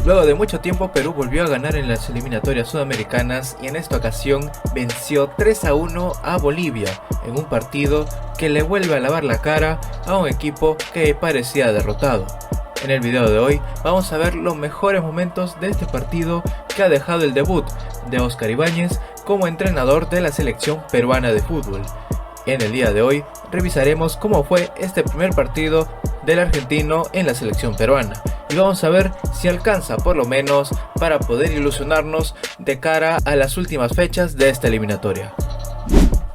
Luego de mucho tiempo, Perú volvió a ganar en las eliminatorias sudamericanas y en esta ocasión venció 3-1 a Bolivia en un partido que le vuelve a lavar la cara a un equipo que parecía derrotado. En el video de hoy vamos a ver los mejores momentos de este partido que ha dejado el debut de Óscar Ibáñez como entrenador de la selección peruana de fútbol. En el día de hoy revisaremos cómo fue este primer partido del argentino en la selección peruana y vamos a ver si alcanza por lo menos para poder ilusionarnos de cara a las últimas fechas de esta eliminatoria.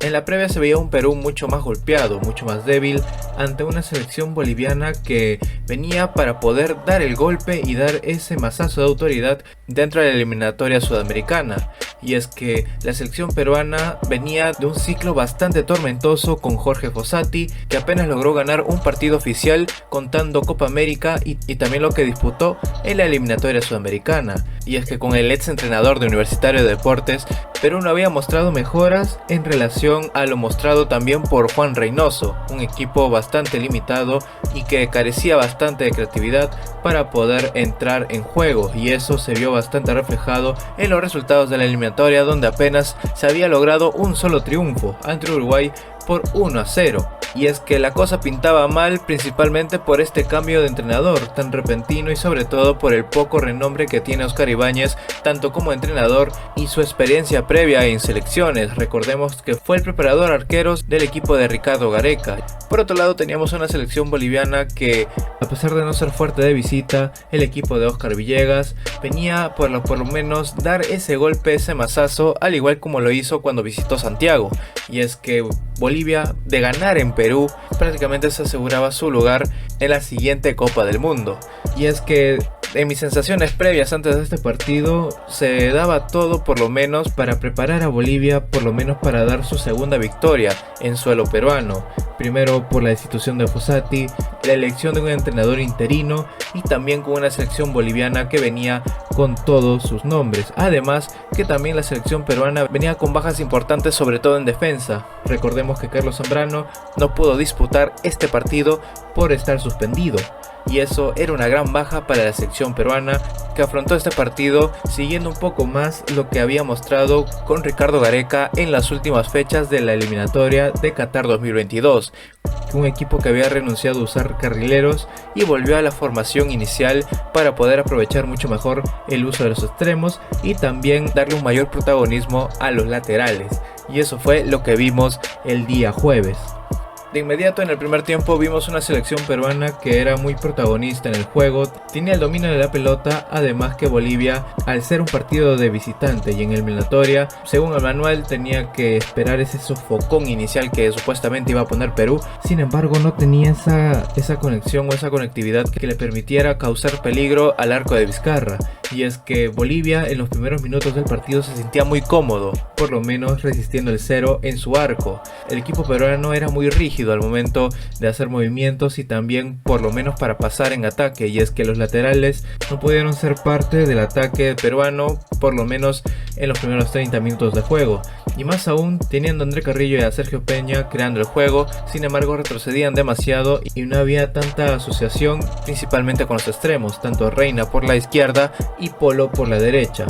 En la previa se veía un Perú mucho más golpeado, mucho más débil ante una selección boliviana que venía para poder dar el golpe y dar ese mazazo de autoridad dentro de la eliminatoria sudamericana. Y es que la selección peruana venía de un ciclo bastante tormentoso con Jorge Fossati, que apenas logró ganar un partido oficial contando Copa América y también lo que disputó en la eliminatoria sudamericana. Y es que con el ex entrenador de Universitario de Deportes, Perú no había mostrado mejoras en relación a lo mostrado también por Juan Reynoso, un equipo bastante limitado y que carecía bastante de creatividad para poder entrar en juego, y eso se vio bastante reflejado en los resultados de la eliminatoria, donde apenas se había logrado un solo triunfo ante Uruguay por 1-0. Y es que la cosa pintaba mal principalmente por este cambio de entrenador tan repentino y sobre todo por el poco renombre que tiene Óscar Ibáñez tanto como entrenador y su experiencia previa en selecciones. Recordemos que fue el preparador arqueros del equipo de Ricardo Gareca. Por otro lado teníamos una selección boliviana que, a pesar de no ser fuerte de visita, el equipo de Óscar Villegas venía por lo menos dar ese golpe, ese mazazo, al igual como lo hizo cuando visitó Santiago. Y es que Bolivia, de ganar en Perú, prácticamente se aseguraba su lugar en la siguiente Copa del Mundo. Y es que en mis sensaciones previas antes de este partido se daba todo por lo menos para preparar a Bolivia, por lo menos para dar su segunda victoria en suelo peruano. Primero por la destitución de Fossati, la elección de un entrenador interino y también con una selección boliviana que venía con todos sus nombres. Además que también la selección peruana venía con bajas importantes, sobre todo en defensa. Recordemos que Carlos Zambrano no pudo disputar este partido por estar suspendido. Y eso era una gran baja para la selección peruana, que afrontó este partido siguiendo un poco más lo que había mostrado con Ricardo Gareca en las últimas fechas de la eliminatoria de Qatar 2022. Un equipo que había renunciado a usar carrileros y volvió a la formación inicial para poder aprovechar mucho mejor el uso de los extremos y también darle un mayor protagonismo a los laterales. Y eso fue lo que vimos el día jueves. De inmediato en el primer tiempo vimos una selección peruana que era muy protagonista en el juego, tenía el dominio de la pelota, además que Bolivia, al ser un partido de visitante y en eliminatoria, según el manual tenía que esperar ese sofocón inicial que supuestamente iba a poner Perú. Sin embargo no tenía esa conexión o esa conectividad que le permitiera causar peligro al arco de Vizcarra. Y es que Bolivia en los primeros minutos del partido se sentía muy cómodo, por lo menos resistiendo el cero en su arco. El equipo peruano era muy rígido al momento de hacer movimientos y también por lo menos para pasar en ataque, y es que los laterales no pudieron ser parte del ataque peruano por lo menos en los primeros 30 minutos de juego, y más aún teniendo a André Carrillo y a Sergio Peña creando el juego. Sin embargo retrocedían demasiado y no había tanta asociación, principalmente con los extremos, tanto Reina por la izquierda y Polo por la derecha,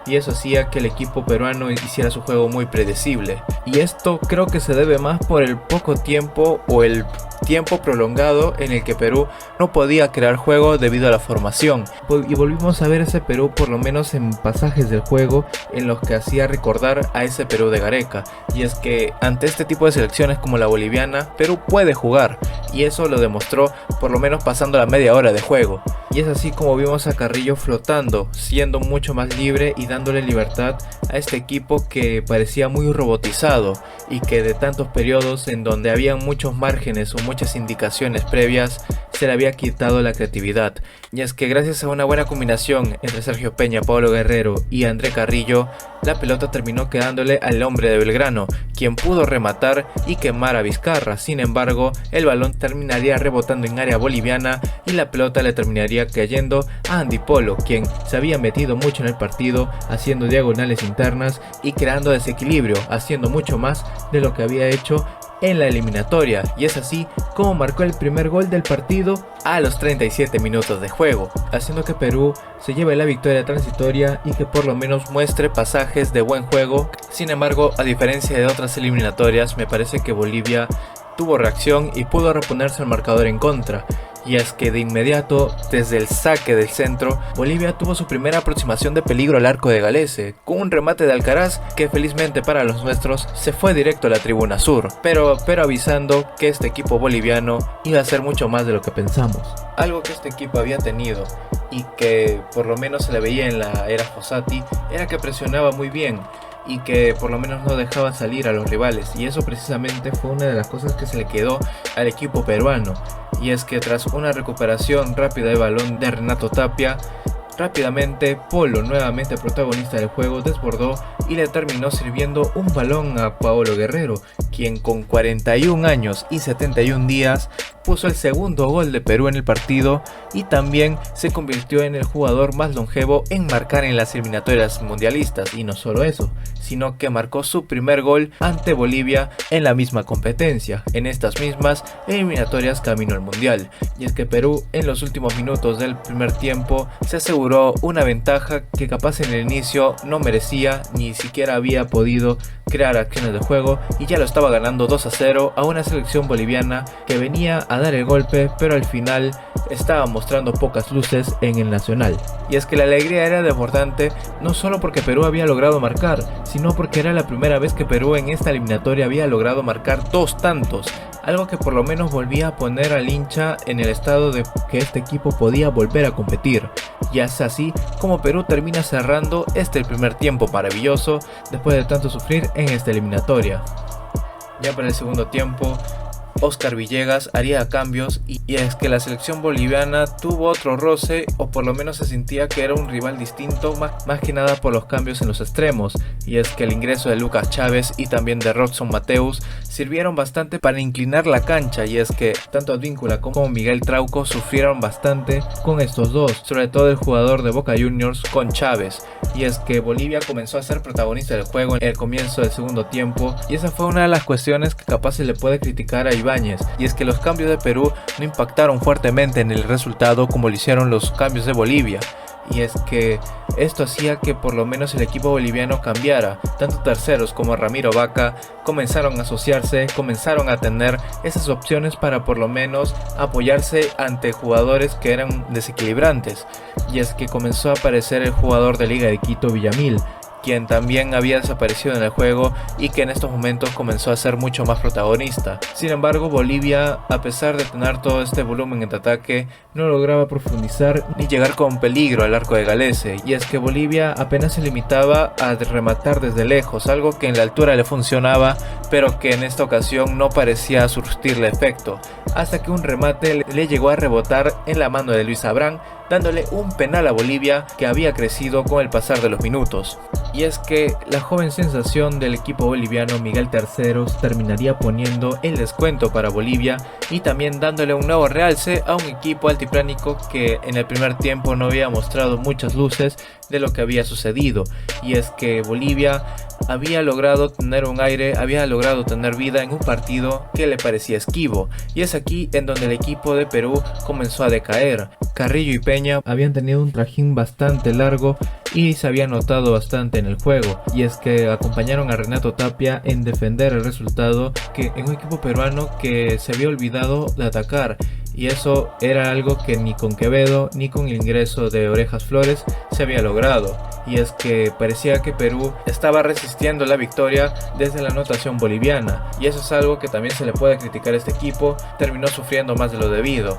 y eso hacía que el equipo peruano hiciera su juego muy predecible. Y esto creo que se debe más por el poco tiempo o el tiempo prolongado en el que Perú no podía crear juego debido a la formación, y volvimos a ver ese Perú por lo menos en pasajes del juego en los que hacía recordar a ese Perú de Gareca. Y es que ante este tipo de selecciones como la boliviana, Perú puede jugar, y eso lo demostró por lo menos pasando la media hora de juego. Y es así como vimos a Carrillo flotando, siendo mucho más libre y dándole libertad a este equipo que parecía muy robotizado y que de tantos periodos en donde había muchos márgenes o muchas indicaciones previas se le había quitado la creatividad. Y es que gracias a una buena combinación entre Sergio Peña, Pablo Guerrero y André Carrillo, la pelota terminó quedándole al hombre de Belgrano, quien pudo rematar y quemar a Vizcarra. Sin embargo, el balón terminaría rebotando en área boliviana y la pelota le terminaría cayendo a Andy Polo, quien se había metido mucho en el partido, haciendo diagonales internas y creando desequilibrio, haciendo mucho más de lo que había hecho en la eliminatoria, y es así como marcó el primer gol del partido a los 37 minutos de juego, haciendo que Perú se lleve la victoria transitoria y que por lo menos muestre pasajes de buen juego. Sin embargo, a diferencia de otras eliminatorias, me parece que Bolivia tuvo reacción y pudo reponerse el marcador en contra. Y es que de inmediato, desde el saque del centro, Bolivia tuvo su primera aproximación de peligro al arco de Galese, con un remate de Alcaraz que felizmente para los nuestros se fue directo a la tribuna sur, pero avisando que este equipo boliviano iba a ser mucho más de lo que pensamos. Algo que este equipo había tenido y que por lo menos se le veía en la era Fossati era que presionaba muy bien y que por lo menos no dejaba salir a los rivales, y eso precisamente fue una de las cosas que se le quedó al equipo peruano. Y es que tras una recuperación rápida de balón de Renato Tapia, rápidamente Polo, nuevamente protagonista del juego, desbordó y le terminó sirviendo un balón a Paolo Guerrero, quien con 41 años y 71 días puso el segundo gol de Perú en el partido y también se convirtió en el jugador más longevo en marcar en las eliminatorias mundialistas. Y no solo eso, sino que marcó su primer gol ante Bolivia en la misma competencia, en estas mismas eliminatorias camino al mundial. Y es que Perú en los últimos minutos del primer tiempo se aseguró una ventaja que capaz en el inicio no merecía, ni siquiera había podido crear acciones de juego, y ya lo estaba ganando 2-0 a una selección boliviana que venía a dar el golpe, pero al final estaba mostrando pocas luces en el nacional. Y es que la alegría era desbordante, no solo porque Perú había logrado marcar, sino porque era la primera vez que Perú en esta eliminatoria había logrado marcar 2 tantos, algo que por lo menos volvía a poner al hincha en el estado de que este equipo podía volver a competir. Y es así como Perú termina cerrando el primer tiempo maravilloso después de tanto sufrir en esta eliminatoria. Ya para el segundo tiempo, Oscar Villegas haría cambios y es que la selección boliviana tuvo otro roce, o por lo menos se sentía que era un rival distinto, más que nada por los cambios en los extremos. Y es que el ingreso de Lucas Chávez y también de Robson Mateus sirvieron bastante para inclinar la cancha, y es que tanto Advíncula como Miguel Trauco sufrieron bastante con estos dos, sobre todo el jugador de Boca Juniors con Chávez. Y es que Bolivia comenzó a ser protagonista del juego en el comienzo del segundo tiempo, y esa fue una de las cuestiones que capaz se le puede criticar a Ibáñez, y es que los cambios de Perú no impactaron fuertemente en el resultado como lo hicieron los cambios de Bolivia. Y es que esto hacía que por lo menos el equipo boliviano cambiara. Tanto terceros como Ramiro Vaca comenzaron a asociarse, comenzaron a tener esas opciones para por lo menos apoyarse ante jugadores que eran desequilibrantes. Y es que comenzó a aparecer el jugador de Liga de Quito, Villamil, quien también había desaparecido en el juego y que en estos momentos comenzó a ser mucho más protagonista. Sin embargo, Bolivia, a pesar de tener todo este volumen en ataque, no lograba profundizar ni llegar con peligro al arco de Galese. Y es que Bolivia apenas se limitaba a rematar desde lejos, algo que en la altura le funcionaba, pero que en esta ocasión no parecía surtirle efecto, hasta que un remate le llegó a rebotar en la mano de Luis Abrán, dándole un penal a Bolivia que había crecido con el pasar de los minutos. Y es que la joven sensación del equipo boliviano, Miguel Terceros, terminaría poniendo el descuento para Bolivia y también dándole un nuevo realce a un equipo altiplánico que en el primer tiempo no había mostrado muchas luces de lo que había sucedido. Y es que Bolivia había logrado tener un aire, había logrado tener vida en un partido que le parecía esquivo, y es aquí en donde el equipo de Perú comenzó a decaer. Carrillo y Peña habían tenido un trajín bastante largo y se había notado bastante en el juego, y es que acompañaron a Renato Tapia en defender el resultado que en un equipo peruano que se había olvidado de atacar. Y eso era algo que ni con Quevedo ni con el ingreso de Orejas Flores se había logrado. Y es que parecía que Perú estaba resistiendo la victoria desde la anotación boliviana. Y eso es algo que también se le puede criticar a este equipo. Terminó sufriendo más de lo debido.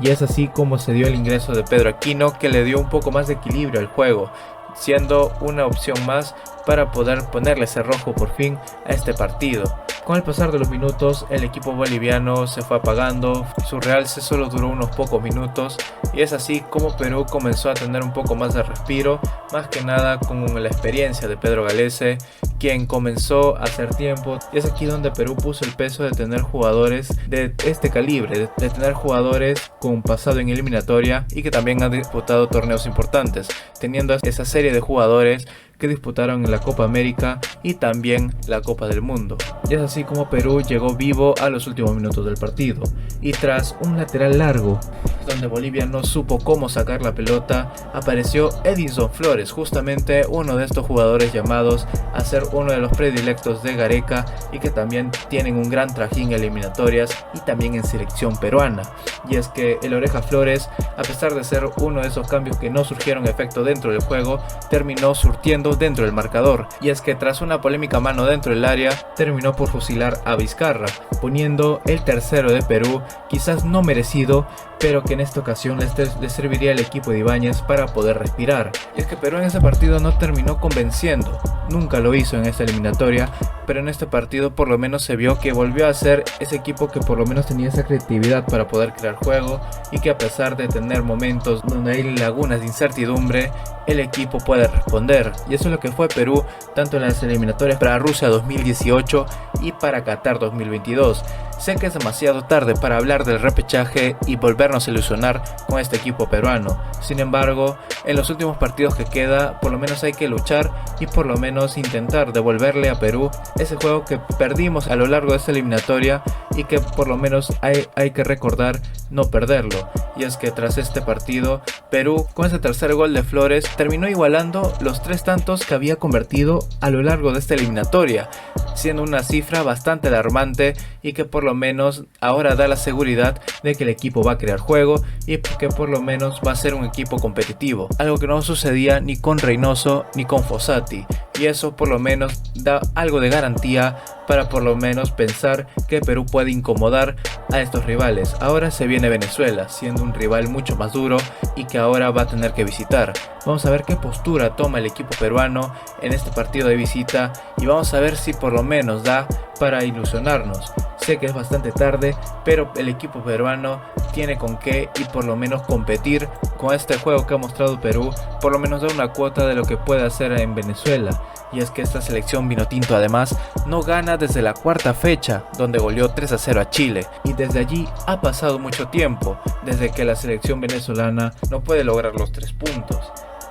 Y es así como se dio el ingreso de Pedro Aquino, que le dio un poco más de equilibrio al juego, siendo una opción más para poder ponerle cerrojo por fin a este partido. Con el pasar de los minutos, el equipo boliviano se fue apagando, su realce solo duró unos pocos minutos, y es así como Perú comenzó a tener un poco más de respiro, más que nada con la experiencia de Pedro Galese, quien comenzó a hacer tiempo. Y es aquí donde Perú puso el peso de tener jugadores de este calibre, de tener jugadores con pasado en eliminatoria y que también han disputado torneos importantes, teniendo esa serie de jugadores que disputaron en la Copa América y también la Copa del Mundo. Y es así como Perú llegó vivo a los últimos minutos del partido, y tras un lateral largo donde Bolivia no supo cómo sacar la pelota, apareció Edinson Flores, justamente uno de estos jugadores llamados a ser uno de los predilectos de Gareca y que también tienen un gran trajín en eliminatorias y también en selección peruana. Y es que el Oreja Flores, a pesar de ser uno de esos cambios que no surgieron efecto dentro del juego, terminó surtiendo dentro del marcador. Y es que tras una polémica mano dentro del área, terminó por fusilar a Vizcarra, poniendo el tercero de Perú, quizás no merecido, pero que en esta ocasión le serviría al equipo de Ibáñez para poder respirar. Y es que Perú en ese partido no terminó convenciendo, nunca lo hizo en esta eliminatoria, pero en este partido por lo menos se vio que volvió a ser ese equipo que por lo menos tenía esa creatividad para poder crear juego, y que a pesar de tener momentos donde hay lagunas de incertidumbre, el equipo puede responder. Y eso es lo que fue Perú tanto en las eliminatorias para Rusia 2018 y para Qatar 2022. Sé que es demasiado tarde para hablar del repechaje y volvernos a ilusionar con este equipo peruano. Sin embargo, en los últimos partidos que queda, por lo menos hay que luchar y por lo menos intentar devolverle a Perú ese juego que perdimos a lo largo de esta eliminatoria, y que por lo menos hay que recordar no perderlo. Y es que tras este partido, Perú, con ese tercer gol de Flores, terminó igualando los 3 tantos que había convertido a lo largo de esta eliminatoria, siendo una cifra bastante alarmante y que por lo menos ahora da la seguridad de que el equipo va a crear juego y que por lo menos va a ser un equipo competitivo, algo que no sucedía ni con Reynoso ni con Fossati, y eso por lo menos da algo de garantía para por lo menos pensar que Perú puede incomodar a estos rivales. Ahora se viene Venezuela, siendo un rival mucho más duro y que ahora va a tener que visitar. Vamos a ver qué postura toma el equipo peruano en este partido de visita y vamos a ver si por lo menos da para ilusionarnos. Sé que es bastante tarde, pero el equipo peruano tiene con qué y por lo menos competir con este juego que ha mostrado Perú, por lo menos da una cuota de lo que puede hacer en Venezuela. Y es que esta selección vinotinto además no gana desde la 4ª fecha, donde goleó 3-0 a Chile, y desde allí ha pasado mucho tiempo, desde que la selección venezolana no puede lograr los 3 puntos.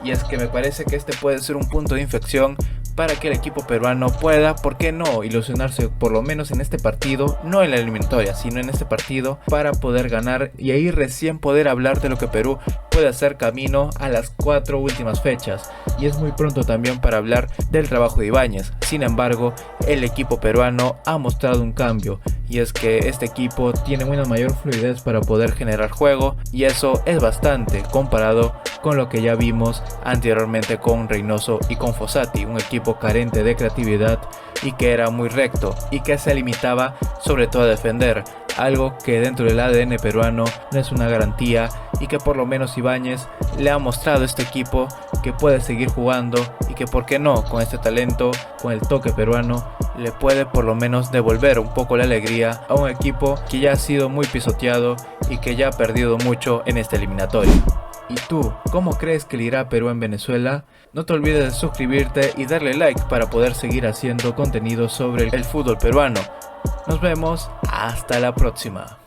Y es que me parece que este puede ser un punto de inflexión para que el equipo peruano pueda, ¿por qué no?, ilusionarse por lo menos en este partido, no en la eliminatoria, sino en este partido, para poder ganar y ahí recién poder hablar de lo que Perú puede hacer camino a las 4 últimas fechas. Y es muy pronto también para hablar del trabajo de Ibáñez. Sin embargo, el equipo peruano ha mostrado un cambio, y es que este equipo tiene una mayor fluidez para poder generar juego, y eso es bastante comparado con lo que ya vimos anteriormente con Reynoso y con Fossati, un equipo carente de creatividad y que era muy recto y que se limitaba sobre todo a defender, algo que dentro del ADN peruano no es una garantía, y que por lo menos Ibáñez le ha mostrado a este equipo que puede seguir jugando y que por qué no, con este talento, con el toque peruano, le puede por lo menos devolver un poco la alegría a un equipo que ya ha sido muy pisoteado y que ya ha perdido mucho en esta eliminatoria. ¿Y tú, cómo crees que le irá a Perú en Venezuela? No te olvides de suscribirte y darle like para poder seguir haciendo contenido sobre el fútbol peruano. Nos vemos, hasta la próxima.